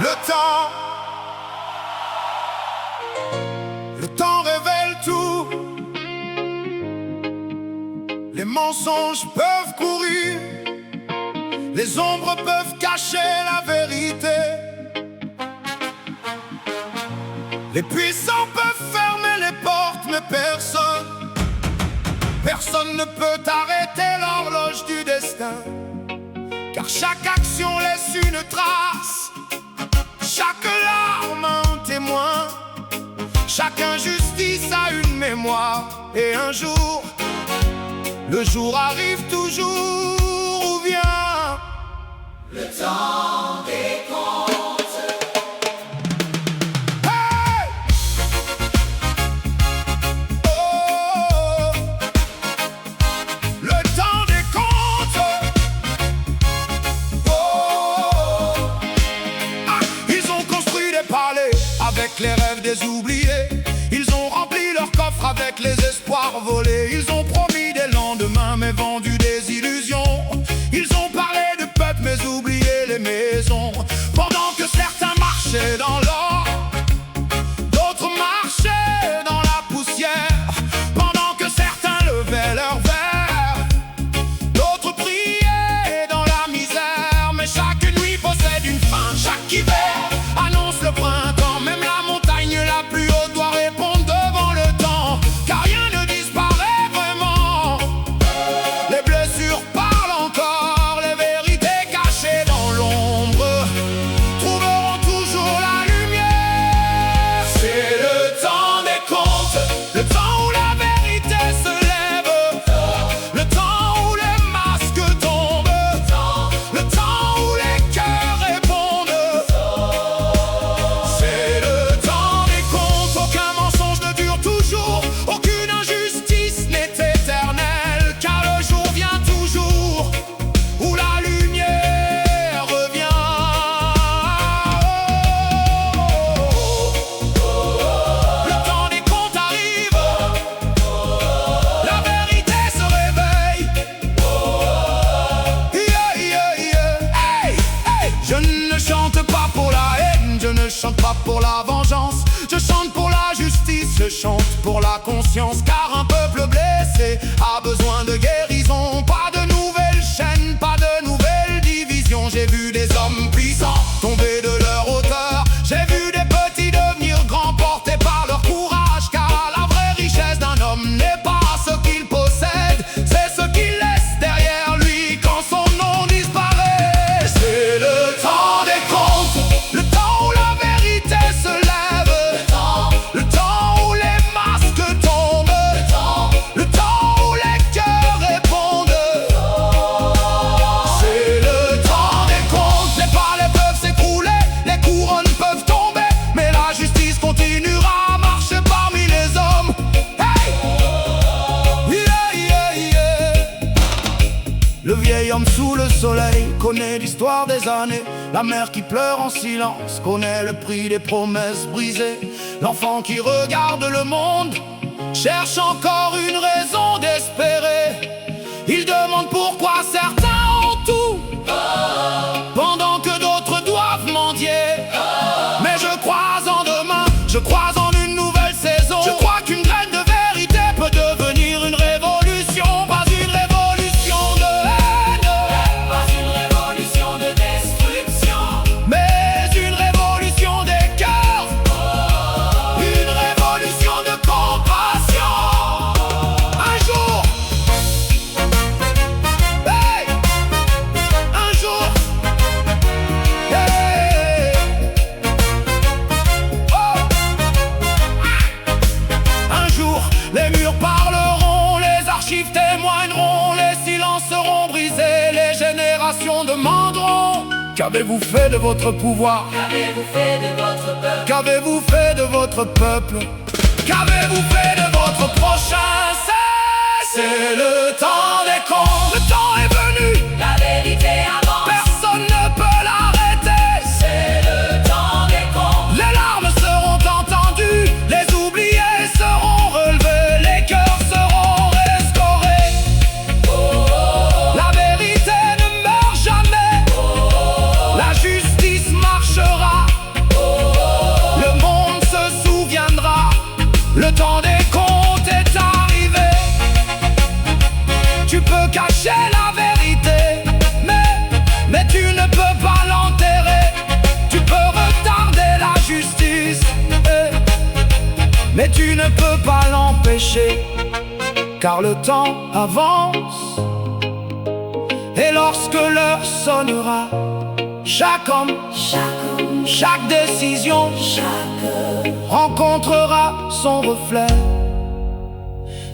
Le temps révèle tout. Les mensonges peuvent courir, les ombres peuvent cacher la vérité. Les puissants peuvent fermer les portes, mais personne ne peut arrêter l'horloge du destin. Car chaque action laisse une trace, chaque larme un témoin, chaque injustice a une mémoire. Et un jour, le jour arrive toujours ou vient le temps des comptes. Hey! Oh! Le temps des comptes. Oh! Ah! Ils ont construit des palais avec les rêves des oubliés. Ils ont rempli leurs coffres avec les espoirs volés. Ils ont promis des lendemains mais vendu des illusions. Ils ont parlé de peuple mais oublié les maisons. Pendant que certains marchaient dans l'or, d'autres marchaient dans la poussière. Pendant que certains levaient leurs verres, d'autres priaient dans la misère. Mais chaque nuit possède une fin, chaque hiver annonce le printemps. Même la montagne la plus haute doit répondre devant le temps, car rien ne disparaît vraiment. Les blessures parlent encore, les vérités cachées dans l'ombre trouveront toujours la lumière. C'est le temps des comptes, le temps où la vérité se lève, le temps où les masques tombent, le temps où les cœurs répondent. C'est le temps des comptes. Aucun mensonge ne dure toujours, aucune injustice n'est éternelle, car le jour vient toujours où la lumière revient. Le temps des comptes arrive, la vérité se réveille. Yeah, yeah, yeah. Hey, hey. Je ne chante pas pour la haine, je ne chante pas pour la vengeance. Je chante pour la justice, je chante pour la conscience. Car un peuple blessé a besoin de guérison. Pas de nouvelles chaînes, pas de nouvelles divisions. J'ai vu des hommes puissants tomber de leur hauteur. J'ai vu des petits devenir grands portés par leur courage. Car la vraie richesse d'un homme n'est pas ce qu'il possède, c'est ce qu'il laisse derrière lui quand son nom disparaît. C'est le temps des comptes, le temps où la vérité se lève, le temps où les masques tombent, le temps où les cœurs répondent. C'est le temps des comptes. Les palais peuvent s'écrouler, les couronnes peuvent tomber, mais la justice continuera à marcher parmi les hommes. Hey! Yeah, yeah, yeah. Le vieil homme sous le soleil connaît l'histoire des années. La mère qui pleure en silence connaît le prix des promesses brisées. L'enfant qui regarde le monde cherche encore une raison d'espérer. Il demande pourquoi certains ont tout pendant que d'autres doivent mendier. Mais je crois en demain, je crois en une nouvelle saison. Je crois qu'une graine de vérité peut devenir une révolution. Pas une révolution de haine, pas une révolution de destruction, mais une révolution des cœurs, une révolution de compassion. Un jour, hey, un jour, hey, oh. Un jour, les murs parleront, les archives témoigneront, les silences seront brisés, les générations demanderont: qu'avez-vous fait de votre pouvoir? Qu'avez-vous fait de votre peuple? Qu'avez-vous fait de votre peuple? Qu'avez-vous fait de votre prochain? C'est le temps des comptes. Le temps est venu, La vérité avance. personne ne peut l'arrêter. C'est le temps des comptes. Les larmes seront entendues, les oubliés seront relevés, les cœurs seront restaurés. La vérité ne meurt jamais, la justice marchera. cacher la vérité, mais tu ne peux pas l'enterrer. Tu peux retarder la justice, mais tu ne peux pas l'empêcher, car le temps avance. Et lorsque l'heure sonnera, chaque homme, chaque décision rencontrera son reflet.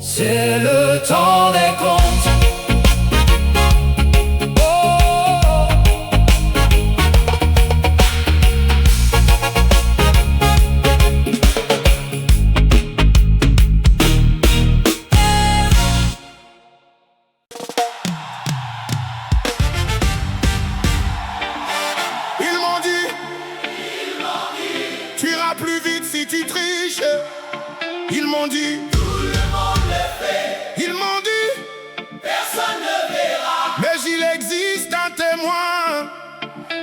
C'est le temps des comptes. Ils m'ont dit, tu iras plus vite si tu triches. Ils m'ont dit, Tout le monde le fait, ils m'ont dit, personne ne verra. mais il existe un témoin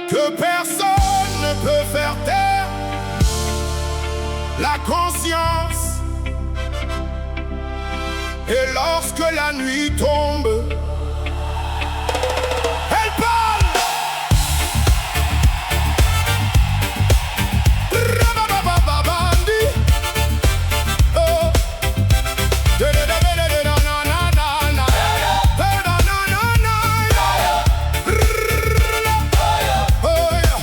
que personne ne peut faire taire. La conscience. Et lorsque la nuit tombe, elle parle. Rababababandi. Oh. Da-da-da-da-da-da-na-na-na-na. Da-da-na-na-na. Oh, yeah.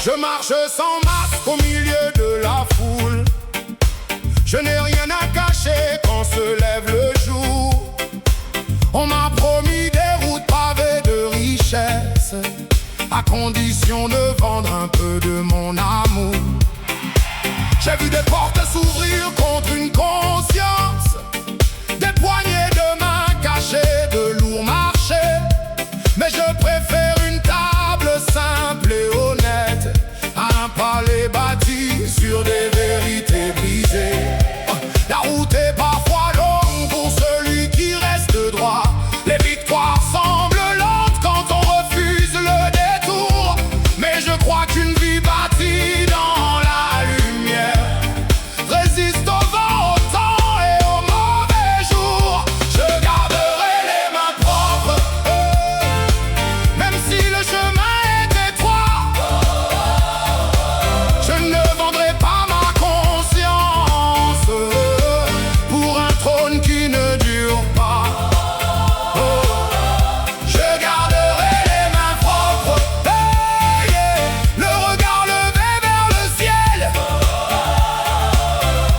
Je marche sans masque au milieu de la foule. Je n'ai rien à cacher quand se lève le jour. On m'a promis des routes pavées de richesses, à condition de vendre un peu de mon amour. J'ai vu des portes s'ouvrir contre une conscience, des poignées de main cachées de lourds marchés. Mais je préfère une table simple et honnête à un palais bâti sur des vérités brisées. La route est parfois longue pour celui qui reste droit. Les victoires semblent lentes quand on refuse le détour. Mais je crois qu'une vie bâtie dans la lumière résiste au vent, au temps et aux mauvais jours. Je garderai les mains propres, même si le chemin est étroit. Je ne vendrai pas ma conscience pour un trône qui ne dure pas. Oh. Je garderai les mains propres, le regard levé vers le ciel,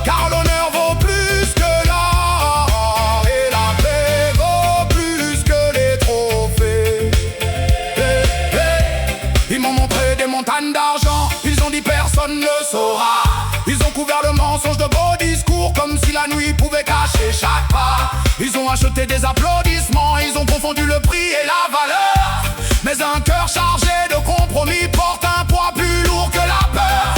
car l'honneur vaut plus que l'or et la paix vaut plus que les trophées. Ils m'ont montré des montagnes d'argent, ils ont dit personne ne saura. Ils ont couvert le mensonge de beaux discours comme si la nuit pouvait cacher chaque pas. Ils ont acheté des applaudissements, ils ont confondu le prix et la valeur. Mais un cœur chargé de compromis porte un poids plus lourd que la peur.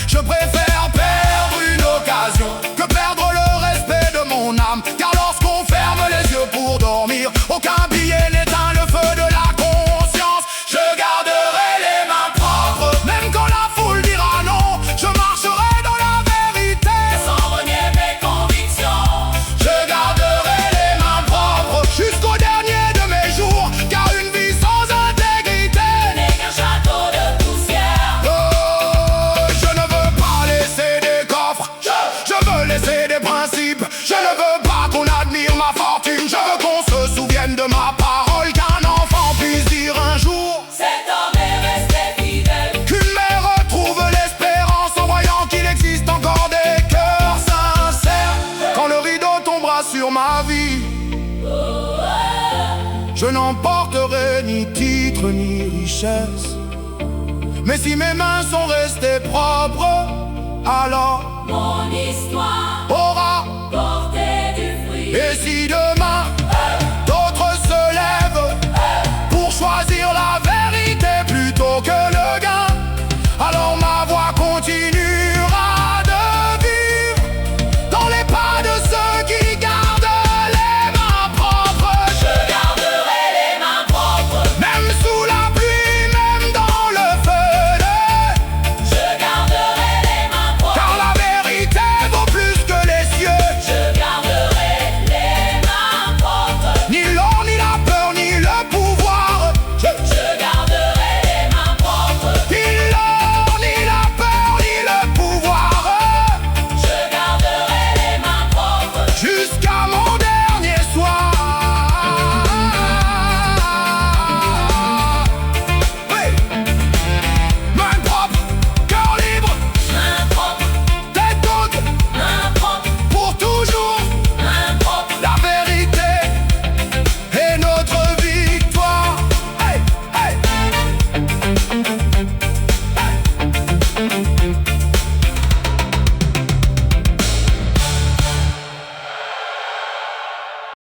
Je préfère perdre une occasion que perdre le respect de mon âme, car lorsqu'on ferme les yeux pour dormir, aucun billet n'éteint le feu de la conscience. Je garderai les mains propres, même quand la foule dira non. Je marcherai dans la vérité Sans renier mes convictions, Je garderai les mains propres jusqu'au dernier de mes jours, car une vie sans intégrité n'est qu'un château de poussière. Oh, je ne veux pas laisser des coffres, je veux laisser des principes. Je ne veux pas qu'on admire ma fortune, je veux qu'on se souvienne de ma parole, qu'un enfant puisse dire un jour Cet homme est resté fidèle. qu'une mère retrouve l'espérance en voyant qu'il existe encore des cœurs sincères. Quand le rideau tombera sur ma vie, je n'emporterai ni titre ni richesse. Mais si mes mains sont restées propres, alors Mon histoire aura. portait du fruit. Et si demain